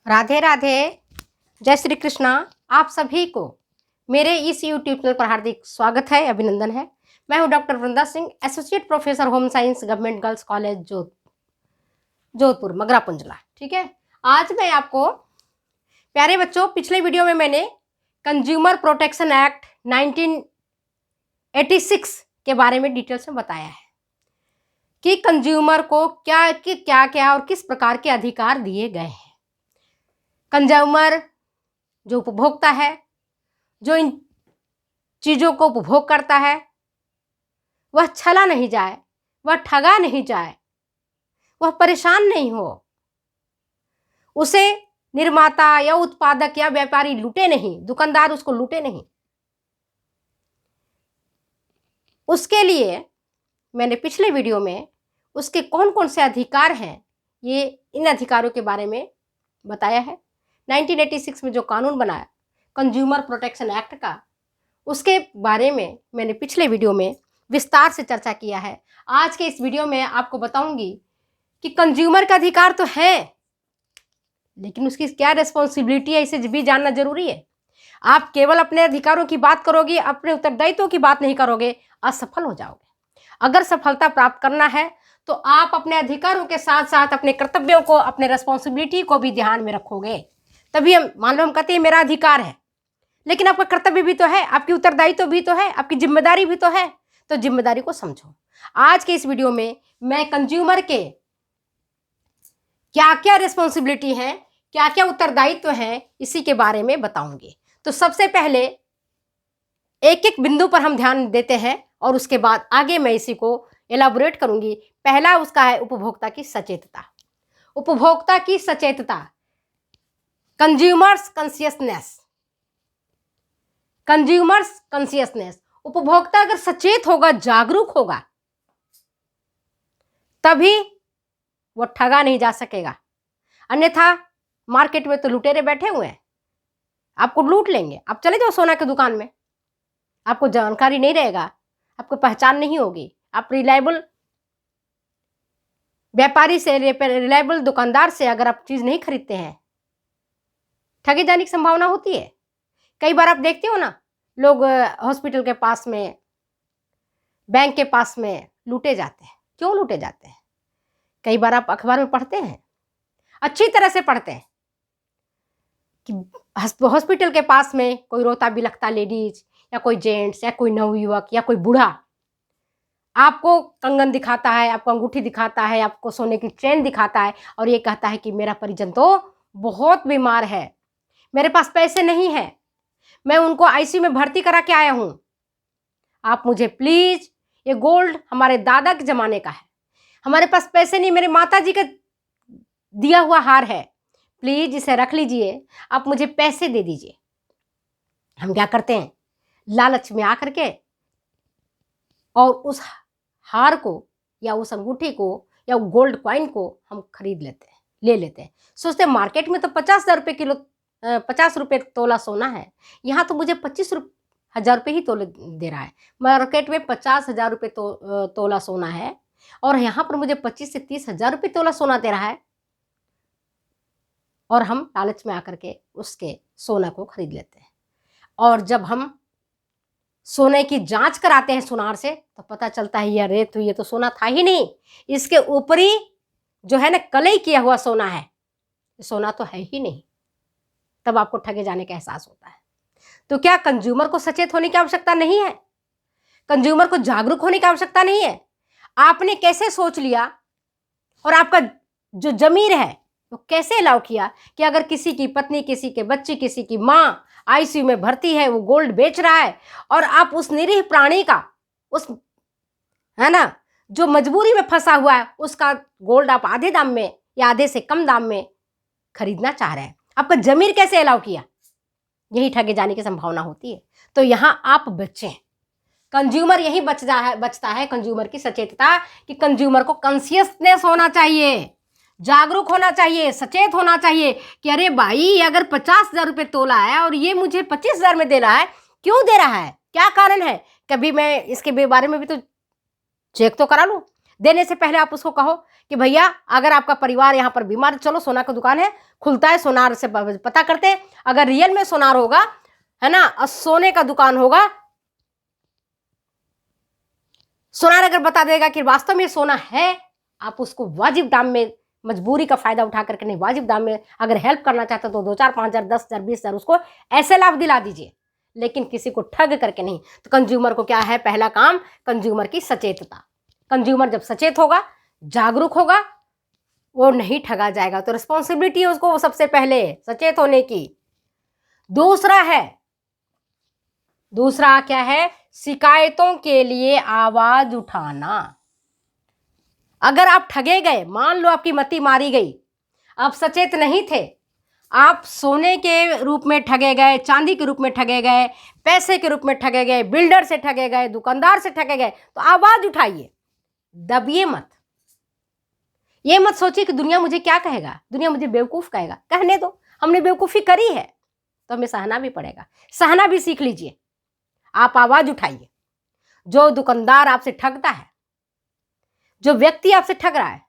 राधे राधे, जय श्री कृष्णा। आप सभी को मेरे इस यूट्यूब चैनल पर हार्दिक स्वागत है, अभिनंदन है। मैं हूं doctor Vrinda Singh, associate professor home science, government girls college Jodhpur, Magra Punjla. ठीक है, आज मैं आपको प्यारे बच्चों, पिछले वीडियो में मैंने कंज्यूमर प्रोटेक्शन एक्ट 1986 के बारे में डिटेल्स में बताया है कि कंज्यूमर को क्या और किस प्रकार के अधिकार दिए गए हैं। कंज्यूमर जो उपभोक्ता है, जो इन चीज़ों को उपभोग करता है, वह छला नहीं जाए, वह ठगा नहीं जाए, वह परेशान नहीं हो, उसे निर्माता या उत्पादक या व्यापारी लूटे नहीं, दुकानदार उसको लूटे नहीं। उसके लिए मैंने पिछले वीडियो में उसके कौन कौन से अधिकार हैं, ये इन अधिकारों के बारे में बताया है। 1986 में जो कानून बनाया कंज्यूमर प्रोटेक्शन एक्ट का, उसके बारे में मैंने पिछले वीडियो में विस्तार से चर्चा किया है। आज के इस वीडियो में आपको बताऊंगी कि कंज्यूमर का अधिकार तो है, लेकिन उसकी क्या रिस्पॉन्सिबिलिटी है, इसे भी जानना जरूरी है। आप केवल अपने अधिकारों की बात करोगे, अपने उत्तरदायित्वों की बात नहीं करोगे, असफल हो जाओगे। अगर सफलता प्राप्त करना है तो आप अपने अधिकारों के साथ साथ अपने कर्तव्यों को, अपने रिस्पॉन्सिबिलिटी को भी ध्यान में रखोगे, तभी हम मान लो हम कहते हैं मेरा अधिकार है, लेकिन आपका कर्तव्य भी तो है, आपकी उत्तरदायित्व भी तो है, आपकी जिम्मेदारी भी तो है। तो जिम्मेदारी को समझो। आज के इस वीडियो में मैं कंज्यूमर के क्या क्या रिस्पॉन्सिबिलिटी है, क्या क्या उत्तरदायित्व है, इसी के बारे में बताऊंगी। तो सबसे पहले एक एक बिंदु पर हम ध्यान देते हैं और उसके बाद आगे मैं इसी को एलाबोरेट करूंगी। पहला उसका है उपभोक्ता की सचेतता। उपभोक्ता की सचेतता, कंज्यूमर्स कॉन्शियसनेस। कंज्यूमर्स कॉन्शियसनेस, उपभोक्ता अगर सचेत होगा, जागरूक होगा, तभी वो ठगा नहीं जा सकेगा। अन्यथा मार्केट में तो लुटेरे बैठे हुए हैं, आपको लूट लेंगे। आप चले जाओ सोना की दुकान में, आपको जानकारी नहीं रहेगा, आपको पहचान नहीं होगी, आप रिलायबल व्यापारी से, रिलायबल दुकानदार से अगर आप चीज नहीं खरीदते हैं, ठगे जाने की संभावना होती है। कई बार आप देखते हो ना, लोग हॉस्पिटल के पास में, बैंक के पास में लूटे जाते हैं। क्यों लूटे जाते हैं? कई बार आप अखबार में पढ़ते हैं, अच्छी तरह से पढ़ते हैं कि हॉस्पिटल के पास में कोई रोता बिलखता लेडीज या कोई जेंट्स या कोई नवयुवक या कोई बूढ़ा आपको कंगन दिखाता है, आपको अंगूठी दिखाता है, आपको सोने की चेन दिखाता है और ये कहता है कि मेरा परिजन तो बहुत बीमार है, मेरे पास पैसे नहीं है, मैं उनको आईसीयू में भर्ती करा के आया हूं, आप मुझे प्लीज, ये गोल्ड हमारे दादा के जमाने का है, हमारे पास पैसे नहीं, मेरे माता जी का दिया हुआ हार है, प्लीज इसे रख लीजिए, आप मुझे पैसे दे दीजिए। हम क्या करते हैं, लालच में आकर के और उस हार को या उस अंगूठी को या गोल्ड कॉइन को हम खरीद लेते हैं, ले लेते हैं। सोचते हैं मार्केट में तो 50,000 रुपये किलो, 50 रुपये तोला सोना है, यहाँ तो मुझे 25,000 रुपये ही तोले दे रहा है। मार्केट में 50,000 रुपये तोला सोना है और यहाँ पर मुझे 25 से 30,000 रुपये तोला सोना दे रहा है, और हम लालच में आकर के उसके सोना को खरीद लेते हैं। और जब हम सोने की जांच कराते हैं सुनार से, तो पता चलता है यार तो ये तो सोना था ही नहीं, इसके ऊपरी जो है ना कलई किया हुआ सोना है, सोना तो है ही नहीं। तब आपको ठगे जाने का एहसास होता है। तो क्या कंज्यूमर को सचेत होने की आवश्यकता नहीं है? कंज्यूमर को जागरूक होने की आवश्यकता नहीं है? आपने कैसे सोच लिया और आपका जो जमीर है वो कैसे अलाउ किया कि अगर किसी की पत्नी, किसी के बच्चे, किसी की माँ आईसीयू में भर्ती है, वो गोल्ड बेच रहा है, और आप उस निरीह प्राणी का, उस है ना जो मजबूरी में फंसा हुआ है, उसका गोल्ड आप आधे दाम में या आधे से कम दाम में खरीदना चाह रहे हैं, आपका जमीर कैसे अलाउ किया? यही ठगे जाने की संभावना होती है। तो यहाँ आप बचें, कंज्यूमर यही बचता है कंज्यूमर की सचेतता, कि कंज्यूमर को कॉन्शियसनेस होना चाहिए, जागरूक होना चाहिए, सचेत होना चाहिए कि अरे भाई अगर 50,000 रुपये तोला है और ये मुझे 25,000 में दे रहा है, क्यों दे रहा है, क्या कारण है? कभी मैं इसके बारे में भी तो चेक तो करा लूँ। देने से पहले आप उसको कहो कि भैया अगर आपका परिवार यहाँ पर बीमार, चलो सोना की दुकान है, खुलता है, सोनार से पता करते हैं। अगर रियल में सोनार होगा, है ना, और सोने का दुकान होगा, सोनार अगर बता देगा कि वास्तव में सोना है, आप उसको वाजिब दाम में, मजबूरी का फायदा उठा करके नहीं, वाजिब दाम में अगर हेल्प करना चाहते तो 2-4, 5,000, 10,000, 20,000 उसको ऐसे लाभ दिला दीजिए, लेकिन किसी को ठग करके नहीं। तो कंज्यूमर को क्या है, पहला काम कंज्यूमर की सचेतता। कंज्यूमर जब सचेत होगा, जागरूक होगा, वो नहीं ठगा जाएगा। तो रिस्पॉन्सिबिलिटी है उसको सबसे पहले सचेत होने की। दूसरा क्या है, शिकायतों के लिए आवाज उठाना। अगर आप ठगे गए, मान लो आपकी मती मारी गई, आप सचेत नहीं थे, आप सोने के रूप में ठगे गए, चांदी के रूप में ठगे गए, पैसे के रूप में ठगे गए, बिल्डर से ठगे गए, दुकानदार से ठगे गए, तो आवाज उठाइए, दबिए मत। ये मत सोचिए कि दुनिया मुझे क्या कहेगा, दुनिया मुझे बेवकूफ कहेगा। कहने दो, हमने बेवकूफ़ी करी है तो हमें सहना भी पड़ेगा, सहना भी सीख लीजिए। आप आवाज उठाइए। जो दुकानदार आपसे ठगता है, जो व्यक्ति आपसे ठग रहा है,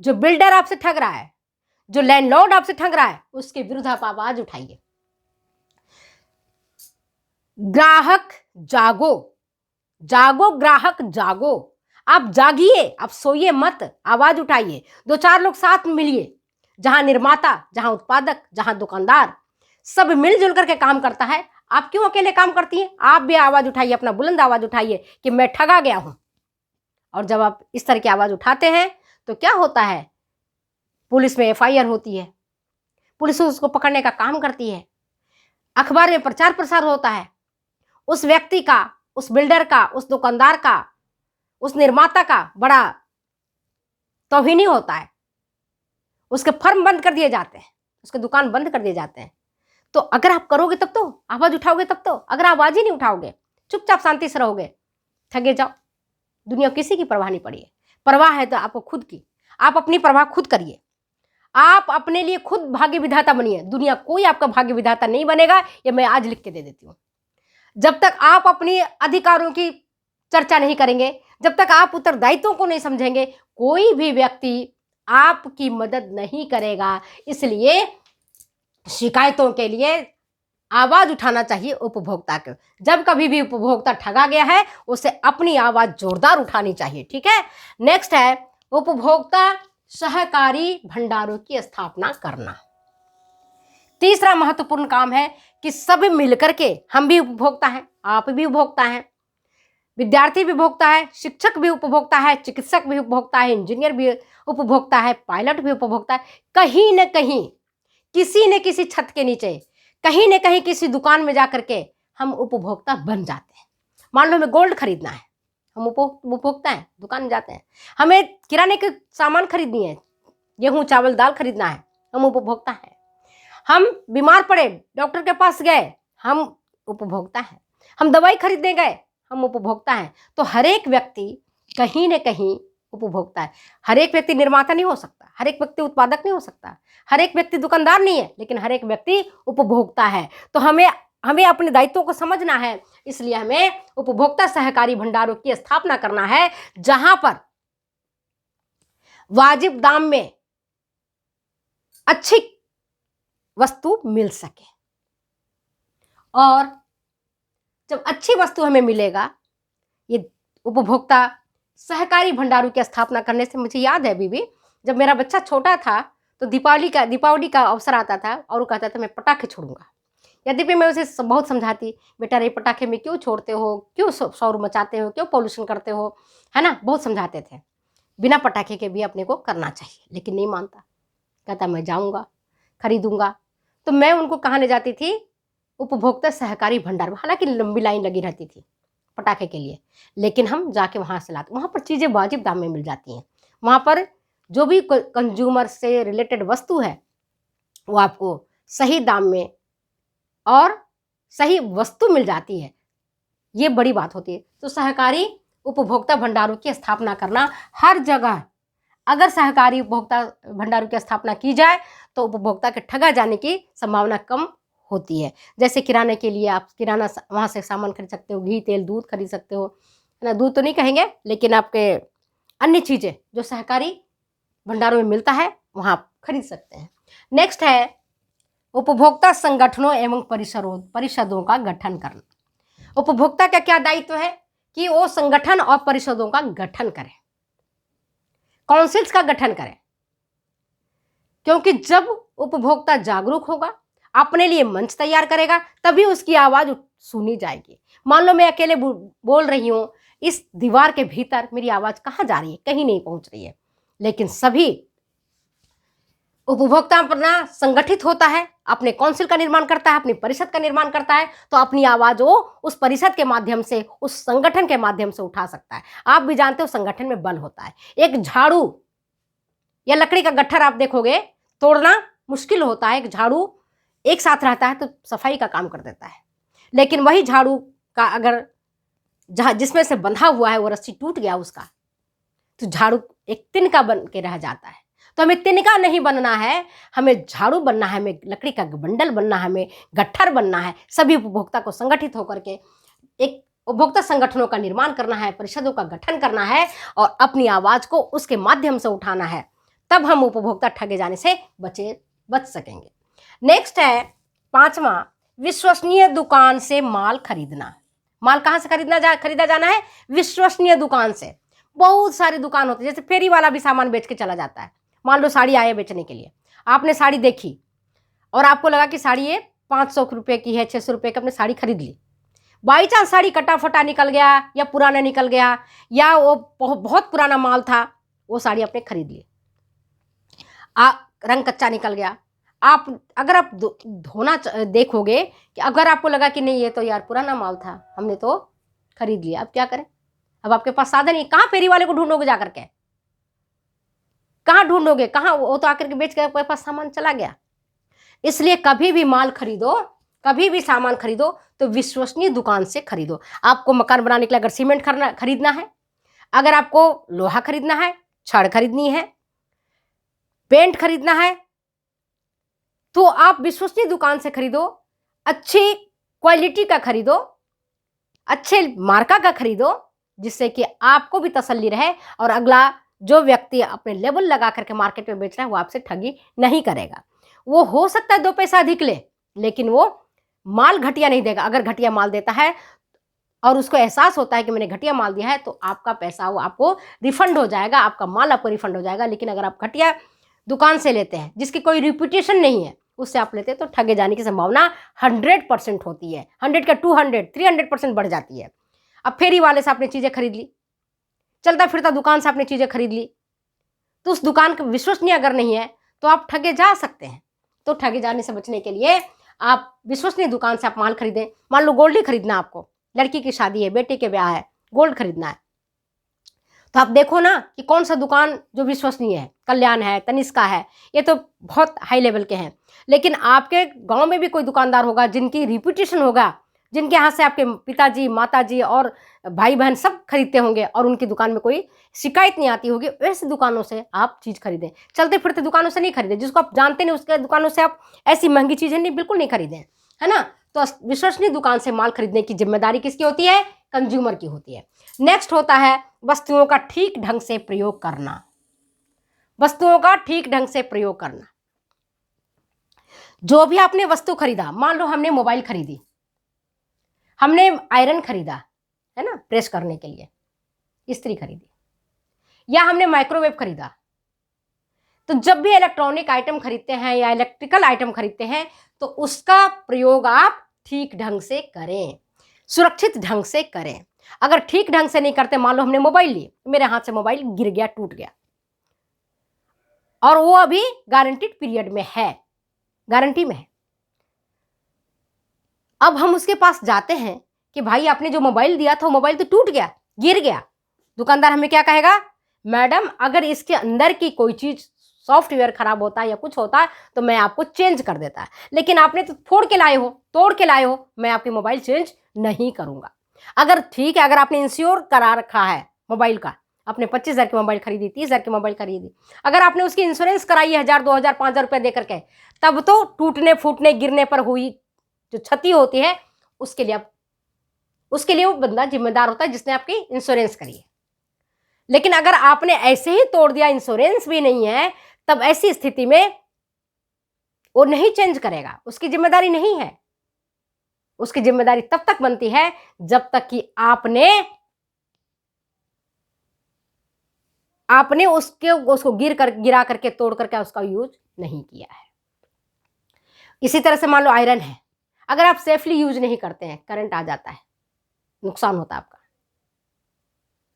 जो बिल्डर आपसे ठग रहा है, जो लैंडलॉर्ड आपसे ठग रहा है, उसके विरुद्ध आप आवाज उठाइए। ग्राहक जागो, जागो ग्राहक जागो। आप जागिए, आप सोइए मत, आवाज उठाइए। 2-4 लोग साथ में मिलिए, जहां निर्माता, जहां उत्पादक, जहां दुकानदार, सब मिलजुल करके काम करता है। आप क्यों अकेले काम करती हैं? आप भी आवाज उठाइए, अपना बुलंद आवाज उठाइए कि मैं ठगा गया हूं। और जब आप इस तरह की आवाज उठाते हैं तो क्या होता है, पुलिस में FIR होती है, पुलिस उसको पकड़ने का काम करती है, अखबार में प्रचार प्रसार होता है, उस व्यक्ति का, उस बिल्डर का, उस दुकानदार का, उस निर्माता का बड़ा तौहीनी होता है, उसके फर्म बंद कर दिए जाते हैं, उसके दुकान बंद कर दिए जाते हैं। तो अगर आप करोगे तब तो, आवाज उठाओगे तब तो। अगर आवाज ही नहीं उठाओगे, चुपचाप शांति से रहोगे, ठगे जाओ। दुनिया किसी की परवाह नहीं पड़ी है। परवाह है तो आपको खुद की, आप अपनी परवाह खुद करिए। आप अपने लिए खुद भाग्य विधाता बनिए, दुनिया कोई आपका भाग्य विधाता नहीं बनेगा, ये मैं आज लिख के दे देती हूँ। जब तक आप अपनी अधिकारों की चर्चा नहीं करेंगे, जब तक आप उत्तरदायित्वों को नहीं समझेंगे, कोई भी व्यक्ति आपकी मदद नहीं करेगा। इसलिए शिकायतों के लिए आवाज उठाना चाहिए उपभोक्ता को। जब कभी भी उपभोक्ता ठगा गया है, उसे अपनी आवाज जोरदार उठानी चाहिए। ठीक है, नेक्स्ट है उपभोक्ता सहकारी भंडारों की स्थापना करना। तीसरा महत्वपूर्ण काम है कि सब मिलकर के, हम भी उपभोक्ता हैं, आप भी उपभोक्ता हैं, विद्यार्थी भी उपभोक्ता है, शिक्षक भी उपभोक्ता है, चिकित्सक भी उपभोक्ता है, इंजीनियर भी उपभोक्ता है, पायलट भी उपभोक्ता है। कहीं न कहीं, किसी न किसी छत के नीचे, कहीं न कहीं किसी दुकान में जाकर के हम उपभोक्ता बन जाते हैं। मान लो हमें गोल्ड खरीदना है, हम उपभोक्ता हैं, दुकान में जाते हैं। हमें किराने के सामान खरीदनी है, गेहूँ चावल दाल खरीदना है, हम उपभोक्ता हैं। हम बीमार पड़े, डॉक्टर के पास गए, हम उपभोक्ता हैं। हम दवाई खरीदने गए, हम उपभोक्ता हैं। तो हर एक व्यक्ति कहीं न कहीं उपभोक्ता है। हर एक व्यक्ति निर्माता नहीं हो सकता, हर एक व्यक्ति उत्पादक नहीं हो सकता, हर एक व्यक्ति दुकानदार नहीं है, लेकिन हर एक व्यक्ति उपभोक्ता है। तो हमें अपने दायित्वों को समझना है। इसलिए हमें उपभोक्ता सहकारी भंडारों की स्थापना करना है, जहां पर वाजिब दाम में अच्छी वस्तु मिल सके। और जब अच्छी वस्तु हमें मिलेगा, ये उपभोक्ता सहकारी भंडारों की स्थापना करने से मुझे याद है, बीबी जब मेरा बच्चा छोटा था तो दीपावली का अवसर आता था और वो कहता था मैं पटाखे छोड़ूंगा। यद्यपि मैं उसे बहुत समझाती, बेटा रे पटाखे में क्यों छोड़ते हो, क्यों शोर मचाते हो, क्यों पॉल्यूशन करते हो, है ना, बहुत समझाते थे। बिना पटाखे के भी अपने को करना चाहिए, लेकिन नहीं मानता, कहता मैं जाऊँगा खरीदूंगा। तो मैं उनको कहाँ ले जाती थी, उपभोक्ता सहकारी भंडार में। हालांकि लंबी लाइन लगी रहती थी पटाखे के लिए, लेकिन हम जाके वहाँ से लाते। वहाँ पर चीज़ें वाजिब दाम में मिल जाती हैं। वहाँ पर जो भी कंज्यूमर से रिलेटेड वस्तु है वो आपको सही दाम में और सही वस्तु मिल जाती है, ये बड़ी बात होती है। तो सहकारी उपभोक्ता भंडारों की स्थापना करना हर जगह, अगर सहकारी उपभोक्ता भंडारों की स्थापना की जाए तो उपभोक्ता के ठगा जाने की संभावना कम होती है। जैसे किराने के लिए आप किराना वहाँ से सामान खरीद सकते हो, घी तेल दूध खरीद सकते हो, है ना, दूध तो नहीं कहेंगे, लेकिन आपके अन्य चीज़ें जो सहकारी भंडारों में मिलता है, वहां आप खरीद सकते हैं। नेक्स्ट है उपभोक्ता संगठनों एवं परिषदों का गठन करना। उपभोक्ता का क्या दायित्व है कि वो संगठन और परिषदों का गठन करें, काउंसिल्स का गठन करें, क्योंकि जब उपभोक्ता जागरूक होगा, अपने लिए मंच तैयार करेगा, तभी उसकी आवाज सुनी जाएगी। मान लो मैं अकेले बोल रही हूं, इस दीवार के भीतर मेरी आवाज कहाँ जा रही है, कहीं नहीं पहुंच रही है, लेकिन सभी उपभोक्ता अपना संगठित होता है, अपने काउंसिल का निर्माण करता है, अपनी परिषद का निर्माण करता है, तो अपनी आवाज वो उस परिषद के माध्यम से, उस संगठन के माध्यम से उठा सकता है। आप भी जानते हो संगठन में बल होता है। एक झाड़ू या लकड़ी का गट्ठर आप देखोगे, तोड़ना मुश्किल होता है, एक झाड़ू एक साथ रहता है तो सफाई का काम कर देता है, लेकिन वही झाड़ू का अगर जिसमें से बंधा हुआ है वो रस्सी टूट गया उसका, तो झाड़ू एक तिनका बन के रह जाता है। तो हमें तिनका नहीं बनना है, हमें झाड़ू बनना है, हमें लकड़ी का बंडल बनना है, हमें गट्ठर बनना है। सभी उपभोक्ता को संगठित होकर के एक उपभोक्ता संगठनों का निर्माण करना है, परिषदों का गठन करना है और अपनी आवाज को उसके माध्यम से उठाना है, तब हम उपभोक्ता ठगे जाने से बच सकेंगे। नेक्स्ट है 5वां, विश्वसनीय दुकान से माल खरीदना। माल कहाँ से खरीदा जाना है? विश्वसनीय दुकान से। बहुत सारी दुकान होती है, जैसे फेरी वाला भी सामान बेच के चला जाता है। मान लो साड़ी आए बेचने के लिए, आपने साड़ी देखी और आपको लगा कि साड़ी ये 500 रुपये की है, 600 रुपये की, आपने साड़ी खरीद ली। बाई चांस साड़ी कटा फटा निकल गया या पुराना निकल गया या वो बहुत पुराना माल था, वो साड़ी आपने खरीद ली, रंग कच्चा निकल गया। अगर आप धोना देखोगे कि अगर आपको लगा कि नहीं ये तो यार पुराना माल था, हमने तो खरीद लिया, अब क्या करें? अब आपके पास साधन नहीं, कहाँ फेरी वाले को ढूंढोगे जाकर के? कहाँ ढूंढोगे? कहाँ? वो तो आकर के बेच के आपके पास सामान चला गया। इसलिए कभी भी माल खरीदो, कभी भी सामान खरीदो तो विश्वसनीय दुकान से खरीदो। आपको मकान बनाने के लिए अगर सीमेंट खरीदना है, अगर आपको लोहा खरीदना है, छड़ खरीदनी है, पेंट खरीदना है, तो आप विश्वसनीय दुकान से खरीदो, अच्छी क्वालिटी का खरीदो, अच्छे मार्का का खरीदो, जिससे कि आपको भी तसल्ली रहे और अगला जो व्यक्ति अपने लेवल लगा करके मार्केट में बेच रहा है वो आपसे ठगी नहीं करेगा। वो हो सकता है 2 पैसा अधिक ले, लेकिन वो माल घटिया नहीं देगा। अगर घटिया माल देता है और उसको एहसास होता है कि मैंने घटिया माल दिया है, तो आपका पैसा वो आपको रिफंड हो जाएगा, आपका माल आपको रिफंड हो जाएगा। लेकिन अगर आप घटिया दुकान से लेते हैं जिसकी कोई रिप्यूटेशन नहीं है, उससे आप लेते हैं तो ठगे जाने की संभावना 100% होती है। 100 का 200 300% बढ़ जाती है। अब फेरी वाले से आपने चीज़ें खरीद ली, चलता फिरता दुकान से आपने चीज़ें खरीद ली, तो उस दुकान का विश्वसनीय अगर नहीं है तो आप ठगे जा सकते हैं। तो ठगे जाने से बचने के लिए आप विश्वसनीय दुकान से आप माल खरीदें। मान लो गोल्ड ही खरीदना, आपको लड़की की शादी है, बेटे के ब्याह है, गोल्ड खरीदना है, तो आप देखो ना कि कौन सा दुकान जो विश्वसनीय है। कल्याण है, तनिष्का है, ये तो बहुत हाई लेवल के हैं। लेकिन आपके गांव में भी कोई दुकानदार होगा जिनकी रिप्यूटेशन होगा, जिनके यहाँ से आपके पिताजी, माताजी और भाई बहन सब खरीदते होंगे और उनकी दुकान में कोई शिकायत नहीं आती होगी। वैसे दुकानों से आप चीज़ खरीदें। चलते फिरते दुकानों से नहीं खरीदें, जिसको आप जानते नहीं उसके दुकानों से आप ऐसी महंगी चीज़ें नहीं, बिल्कुल नहीं खरीदें, है ना। तो विश्वसनीय दुकान से माल खरीदने की जिम्मेदारी किसकी होती है? कंज्यूमर की होती है। नेक्स्ट होता है वस्तुओं का ठीक ढंग से प्रयोग करना। वस्तुओं का ठीक ढंग से प्रयोग करना। जो भी आपने वस्तु खरीदा, मान लो हमने मोबाइल खरीदी, हमने आयरन खरीदा, है ना, प्रेस करने के लिए, इस्त्री खरीदी, या हमने माइक्रोवेव खरीदा, तो जब भी इलेक्ट्रॉनिक आइटम खरीदते हैं या इलेक्ट्रिकल आइटम खरीदते हैं तो उसका प्रयोग आप ठीक ढंग से करें, सुरक्षित ढंग से करें। अगर ठीक ढंग से नहीं करते, मान लो हमने मोबाइल ली, मेरे हाथ से मोबाइल गिर गया, टूट गया, और वो अभी गारंटीड पीरियड में है, गारंटी में है। अब हम उसके पास जाते हैं कि भाई आपने जो मोबाइल दिया था, मोबाइल तो टूट गया, गिर गया। दुकानदार हमें क्या कहेगा? मैडम अगर इसके अंदर की कोई चीज, सॉफ्टवेयर खराब होता है या कुछ होता है तो मैं आपको चेंज कर देता है, लेकिन आपने तो फोड़ के लाए हो, तोड़ के लाए हो, मैं आपकी मोबाइल चेंज नहीं करूंगा। अगर ठीक है, अगर आपने इंश्योर करा रखा है मोबाइल का, आपने 25,000 की मोबाइल खरीदी, 30,000 की मोबाइल खरीदी, अगर आपने उसकी इंश्योरेंस कराई है 1,000, 2,000, 5,000 रुपये दे करके, तब तो टूटने फूटने गिरने पर हुई जो क्षति होती है उसके लिए वो बंदा जिम्मेदार होता है जिसने आपकी इंश्योरेंस करी है। लेकिन अगर आपने ऐसे ही तोड़ दिया, इंश्योरेंस भी नहीं है, तब ऐसी स्थिति में वो नहीं चेंज करेगा, उसकी जिम्मेदारी नहीं है। उसकी जिम्मेदारी तब तक बनती है जब तक कि आपने उसको गिरा करके तोड़ करके उसका यूज नहीं किया है। इसी तरह से मान लो आयरन है, अगर आप सेफली यूज नहीं करते हैं, करंट आ जाता है, नुकसान होता है आपका।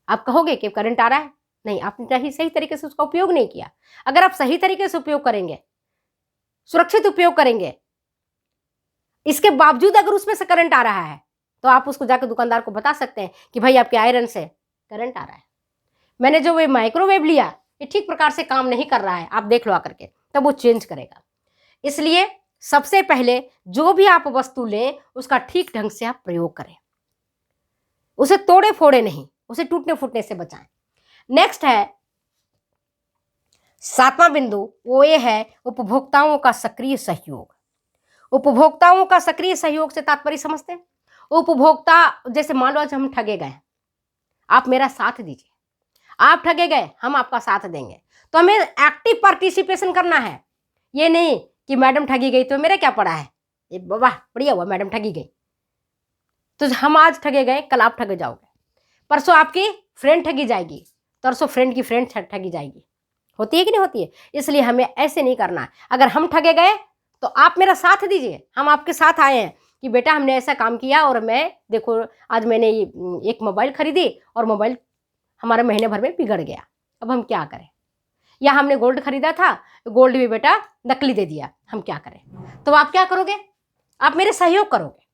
आप कहोगे कि करंट आ रहा है, नहीं, आपने सही तरीके से उसका उपयोग नहीं किया। अगर आप सही तरीके से उपयोग करेंगे, सुरक्षित उपयोग करेंगे, इसके बावजूद अगर उसमें से करंट आ रहा है, तो आप उसको जाकर दुकानदार को बता सकते हैं कि भाई आपके आयरन से करंट आ रहा है, मैंने जो वे माइक्रोवेव लिया ये ठीक प्रकार से काम नहीं कर रहा है, आप देख लो आकर के, तब वो चेंज करेगा। इसलिए सबसे पहले जो भी आप वस्तु लें उसका ठीक ढंग से आप प्रयोग करें, उसे तोड़े फोड़े नहीं, उसे टूटने फूटने से बचाएं। नेक्स्ट है 7वां बिंदु, वो ये है उपभोक्ताओं का सक्रिय सहयोग। उपभोक्ताओं का सक्रिय सहयोग से तात्पर्य समझते हैं? उपभोक्ता, जैसे मान लो आज हम ठगे गए, आप मेरा साथ दीजिए, आप ठगे गए, हम आपका साथ देंगे, तो हमें एक्टिव पार्टिसिपेशन करना है। ये नहीं कि मैडम ठगी गई तो मेरा क्या पड़ा है, ये वाह बढ़िया हुआ मैडम ठगी गई, तो हम आज ठगे गए, कल आप ठगे जाओगे, परसों आपकी फ्रेंड ठगी जाएगी, परसों फ्रेंड की फ्रेंड ठगी जाएगी। होती है कि नहीं होती है? इसलिए हमें ऐसे नहीं करना है। अगर हम ठगे गए तो आप मेरा साथ दीजिए, हम आपके साथ आए हैं कि बेटा हमने ऐसा काम किया और मैं देखो आज मैंने एक मोबाइल खरीदी और मोबाइल हमारे महीने भर में बिगड़ गया, अब हम क्या करें? या हमने गोल्ड खरीदा था, गोल्ड भी बेटा नकली दे दिया, हम क्या करें? तो आप क्या करोगे? आप मेरे सहयोग करोगे,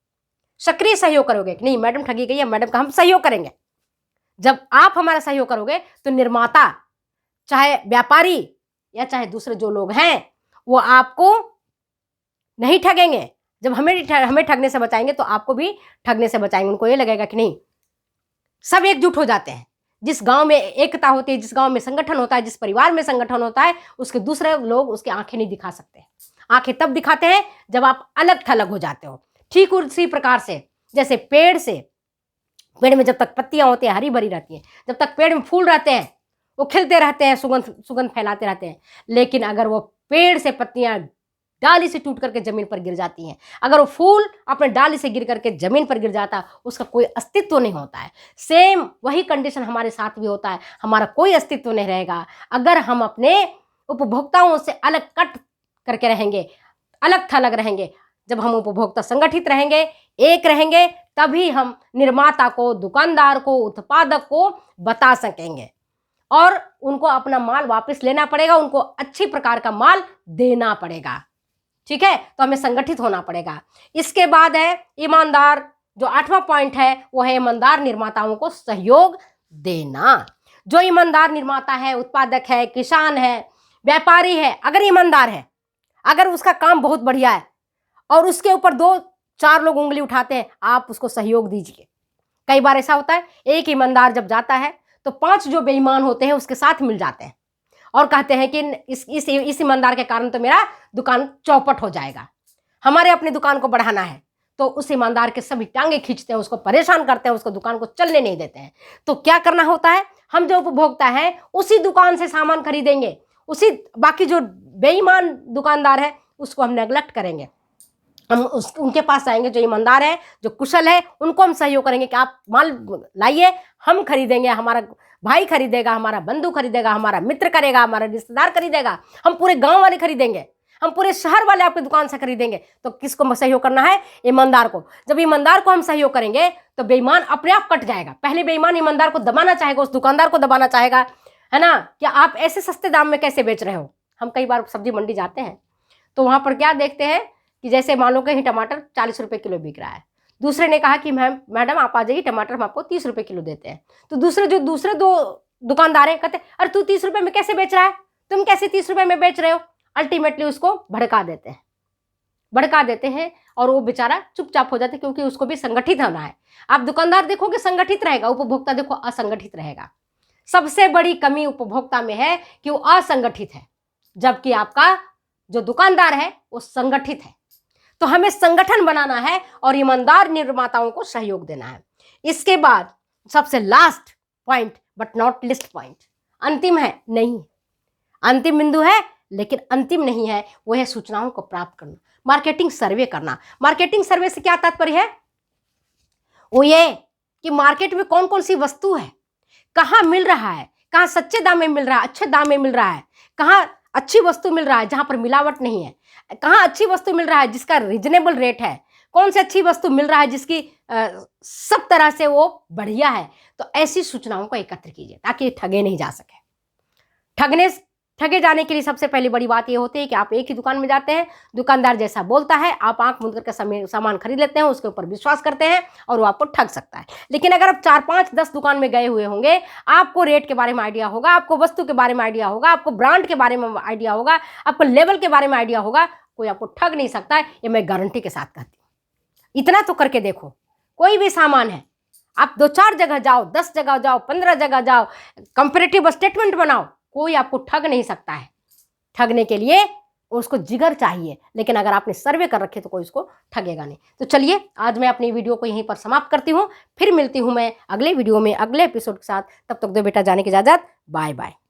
सक्रिय सहयोग करोगे कि नहीं मैडम ठगी गई है, मैडम का हम सहयोग करेंगे। जब आप हमारा सहयोग करोगे तो निर्माता, चाहे व्यापारी या चाहे दूसरे जो लोग हैं, वो आपको नहीं ठगेंगे। जब हमें ठगने से बचाएंगे तो आपको भी ठगने से बचाएंगे। उनको ये लगेगा कि नहीं, सब एकजुट हो जाते हैं। जिस गांव में एकता होती है, जिस गांव में संगठन होता है, जिस परिवार में संगठन होता है, उसके दूसरे लोग उसकी आंखें नहीं दिखा सकते। आंखें तब दिखाते हैं जब आप अलग थलग हो जाते हो। ठीक उसी प्रकार से जैसे पेड़ में जब तक पत्तियां होती हैं, हरी भरी रहती हैं, जब तक पेड़ में फूल रहते हैं, वो खिलते रहते हैं, सुगंध फैलाते रहते हैं। लेकिन अगर वो पेड़ से पत्तियां डाली से टूट करके जमीन पर गिर जाती हैं, अगर वो फूल अपने डाली से गिर करके जमीन पर गिर जाता, उसका कोई अस्तित्व नहीं होता है। सेम वही कंडीशन हमारे साथ भी होता है, हमारा कोई अस्तित्व नहीं रहेगा अगर हम अपने उपभोक्ताओं से अलग कट करके रहेंगे, अलग थलग रहेंगे। जब हम उपभोक्ता संगठित रहेंगे, एक रहेंगे, तभी हम निर्माता को, दुकानदार को, उत्पादक को बता सकेंगे और उनको अपना माल वापस लेना पड़ेगा, उनको अच्छी प्रकार का माल देना पड़ेगा। ठीक है, तो हमें संगठित होना पड़ेगा। इसके बाद है ईमानदार, जो 8वां पॉइंट है वो है ईमानदार निर्माताओं को सहयोग देना। जो ईमानदार निर्माता है, उत्पादक है, किसान है, व्यापारी है, अगर ईमानदार है, अगर उसका काम बहुत बढ़िया है और उसके ऊपर 2-4 लोग उंगली उठाते हैं, आप उसको सहयोग दीजिए। कई बार ऐसा होता है, एक ईमानदार जब जाता है तो 5 जो बेईमान होते हैं उसके साथ मिल जाते हैं और कहते हैं कि इस ईमानदार के कारण तो मेरा दुकान चौपट हो जाएगा, हमारे अपनी दुकान को बढ़ाना है। तो उस ईमानदार के सभी टांगे खींचते हैं, उसको परेशान करते हैं, उसको दुकान को चलने नहीं देते हैं। तो क्या करना होता है, हम जो उपभोक्ता हैं उसी दुकान से सामान खरीदेंगे, उसी बाकी जो बेईमान दुकानदार है उसको हम नेगलेक्ट करेंगे। हम उनके पास आएंगे जो ईमानदार है, जो कुशल है, उनको हम सहयोग करेंगे कि आप माल लाइए, हम खरीदेंगे, हमारा भाई खरीदेगा, हमारा बंधु खरीदेगा, हमारा मित्र करेगा, हमारा रिश्तेदार खरीदेगा, हम पूरे गांव वाले खरीदेंगे, हम पूरे शहर वाले आपकी दुकान से खरीदेंगे। तो किसको सहयोग करना है? ईमानदार को। जब ईमानदार को हम सहयोग करेंगे तो बेईमान अपने आप कट जाएगा। पहले बेईमान ईमानदार को दबाना चाहेगा, उस दुकानदार को दबाना चाहेगा, है ना, कि आप ऐसे सस्ते दाम में कैसे बेच रहे हो। हम कई बार सब्जी मंडी जाते हैं तो वहां पर क्या देखते हैं कि जैसे मान लो कहीं टमाटर 40 रुपए किलो बिक रहा है, दूसरे ने कहा कि मैडम आप आ जाइए, टमाटर हम आपको 30 रुपए किलो देते हैं। तो दूसरे 2 दुकानदार हैं, कहते अरे तू 30 रुपए में कैसे बेच रहा है, तुम कैसे 30 रुपए में बेच रहे हो। अल्टीमेटली उसको भड़का देते हैं और वो बेचारा चुपचाप हो जाता है, क्योंकि उसको भी संगठित होना है। आप दुकानदार देखोगे संगठित रहेगा, उपभोक्ता देखो असंगठित रहेगा। सबसे बड़ी कमी उपभोक्ता में है कि वो असंगठित है, जबकि आपका जो दुकानदार है वो संगठित है। तो हमें संगठन बनाना है और ईमानदार निर्माताओं को सहयोग देना है। इसके बाद सबसे last point but not list point. अंतिम है नहीं, अंतिम बिंदु है लेकिन अंतिम नहीं है, वो है सूचनाओं को प्राप्त करना, मार्केटिंग सर्वे करना। मार्केटिंग सर्वे से क्या तात्पर्य है? वो ये कि मार्केट में कौन कौन सी वस्तु है, कहाँ मिल रहा है, कहाँ सच्चे दाम में मिल रहा है, अच्छे दाम में मिल रहा है, कहाँ अच्छी वस्तु मिल रहा है जहां पर मिलावट नहीं है, कहाँ अच्छी वस्तु मिल रहा है जिसका रीजनेबल रेट है, कौन सी अच्छी वस्तु मिल रहा है जिसकी सब तरह से वो बढ़िया है। तो ऐसी सूचनाओं को एकत्र कीजिए ताकि ठगे नहीं जा सके। ठगे जाने के लिए सबसे पहली बड़ी बात ये होती है कि आप एक ही दुकान में जाते हैं, दुकानदार जैसा बोलता है आप आंख मूंद करके सामान खरीद लेते हैं, उसके ऊपर विश्वास करते हैं और वो आपको ठग सकता है। लेकिन अगर आप 4, 5, 10 दुकान में गए हुए होंगे, आपको रेट के बारे में आइडिया होगा, आपको वस्तु के बारे में आइडिया होगा, आपको ब्रांड के बारे में आइडिया होगा, आपको लेवल के बारे में आइडिया होगा, कोई आपको ठग नहीं सकता है, ये मैं गारंटी के साथ कहती हूँ। इतना तो करके देखो, कोई भी सामान है, आप 2-4 जगह जाओ, 10 जगह जाओ, 15 जगह जाओ, कंपेरेटिव स्टेटमेंट बनाओ, कोई आपको ठग नहीं सकता है। ठगने के लिए उसको जिगर चाहिए, लेकिन अगर आपने सर्वे कर रखे तो कोई उसको ठगेगा नहीं। तो चलिए आज मैं अपनी वीडियो को यहीं पर समाप्त करती हूँ, फिर मिलती हूँ मैं अगले वीडियो में अगले एपिसोड के साथ। तब तक दो बेटा जाने की इजाजत, बाय बाय।